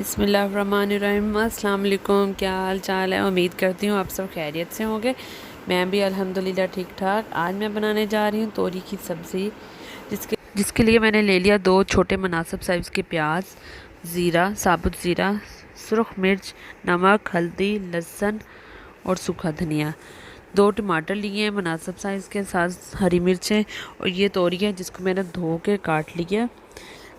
बिस्मिल्लाहिर्रहमानिर्रहीम। अस्सलाम वालेकुम। क्या हाल चाल है? उम्मीद करती हूँ आप सब खैरियत से होंगे। मैं भी अल्हम्दुलिल्लाह ठीक ठाक। आज मैं बनाने जा रही हूँ तोरी की सब्ज़ी, जिसके लिए मैंने ले लिया 2 छोटे मुनासिब साइज़ के प्याज, ज़ीरा, साबुत ज़ीरा, सुरख मिर्च, नमक, हल्दी, लहसुन और सूखा धनिया। 2 टमाटर लिए हैं मुनासिब साइज़ के, साथ हरी मिर्चें, और ये तोरी है जिसको मैंने धो के काट लिया।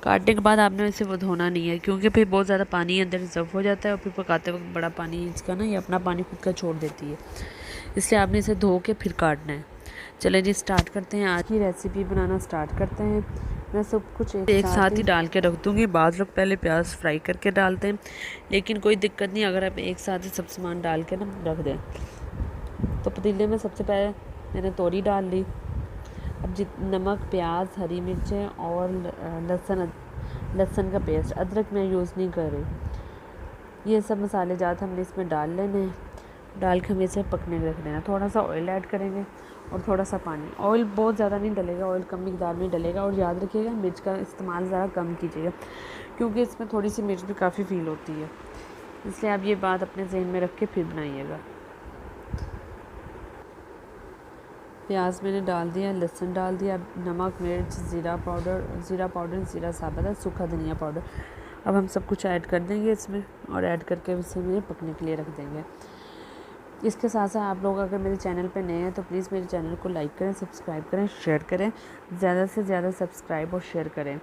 काटने के बाद आपने इसे वो धोना नहीं है, क्योंकि फिर बहुत ज़्यादा पानी अंदर रिजर्व हो जाता है और फिर पकाते वक्त बड़ा पानी इसका ना ये अपना पानी खुद का छोड़ देती है, इसलिए आपने इसे धो के फिर काटना है। चलें जी, स्टार्ट करते हैं। आज की रेसिपी बनाना स्टार्ट करते हैं। मैं सब कुछ एक साथ ही डाल के रख दूँगी। बाज़ लोग पहले प्याज फ्राई करके डालते हैं, लेकिन कोई दिक्कत नहीं अगर आप एक साथ ही सब सामान डाल के ना रख दें। तो पतीले में सबसे पहले मैंने तोरी डाल ली। अब नमक, प्याज, हरी मिर्चें और लहसुन का पेस्ट, अदरक मैं यूज़ नहीं कर रही। ये सब मसाले जात हमने इसमें डाल लेने हैं। डाल के हमें इसे पकने रख देना। थोड़ा सा ऑयल ऐड करेंगे और थोड़ा सा पानी। ऑयल बहुत ज़्यादा नहीं डलेगा, ऑयल कम मिकदार में डलेगा। और याद रखिएगा मिर्च का इस्तेमाल ज़रा कम कीजिएगा, क्योंकि इसमें थोड़ी सी मिर्च भी काफ़ी फील होती है, इसलिए आप ये बात अपने जहन में रख के फिर बनाइएगा। प्याज मैंने डाल दिया, लहसुन डाल दिया, नमक, मिर्च, ज़ीरा पाउडर, ज़ीरा साबुत है, सूखा धनिया पाउडर। अब हम सब कुछ ऐड कर देंगे इसमें और ऐड करके इसे मुझे पकने के लिए रख देंगे। इसके साथ साथ आप लोग अगर मेरे चैनल पे नए हैं तो प्लीज़ मेरे चैनल को लाइक करें, सब्सक्राइब करें, शेयर करें। ज़्यादा से ज़्यादा सब्सक्राइब और शेयर करें,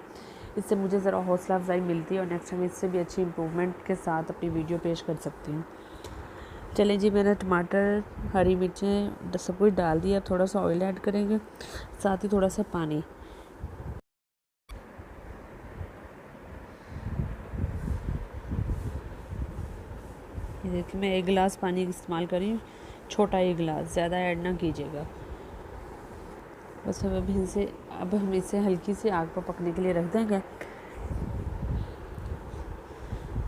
इससे मुझे ज़रा हौसला अफजाई मिलती है और नेक्स्ट टाइम इससे भी अच्छी इम्प्रूवमेंट के साथ अपनी वीडियो पेश कर सकती हूँ। चलें जी, मैंने टमाटर, हरी मिर्चें सब कुछ डाल दिया। थोड़ा सा ऑयल ऐड करेंगे, साथ ही थोड़ा सा पानी। ये देखिए मैं 1 गिलास पानी इस्तेमाल कर रही हूँ, छोटा 1 गिलास, ज़्यादा ऐड ना कीजिएगा। बस अब हम इसे हल्की सी आग पर पकने के लिए रख देंगे।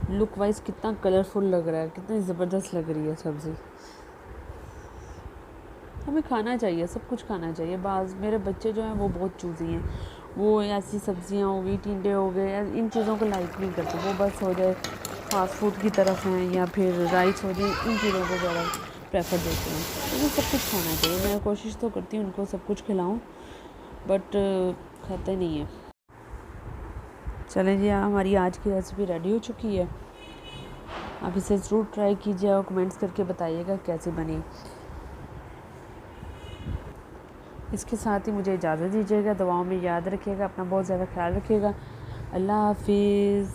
लुक वाइज कितना कलरफुल लग रहा है, कितनी ज़बरदस्त लग रही है सब्ज़ी। हमें खाना चाहिए, सब कुछ खाना चाहिए। मेरे बच्चे जो हैं वो बहुत चूज़ी हैं, वो ऐसी सब्जियां हो गई, टिंडे हो गए, इन चीज़ों को लाइक नहीं करते। वो बस हो जाए फास्ट फूड की तरफ हैं या फिर राइस हो जाए, इन चीज़ों को ज़्यादा प्रेफर देते हैं। तो सब कुछ खाना चाहिए। मैं कोशिश तो करती हूँ उनको सब कुछ खिलाऊँ, बट खाते नहीं हैं। चलें जी, हमारी आज की रेसिपी रेडी हो चुकी है। आप इसे ज़रूर ट्राई कीजिए और कमेंट्स करके बताइएगा कैसी बनी। इसके साथ ही मुझे इजाज़त दीजिएगा। दुआओं में याद रखिएगा, अपना बहुत ज़्यादा ख्याल रखिएगा। अल्लाह हाफिज़।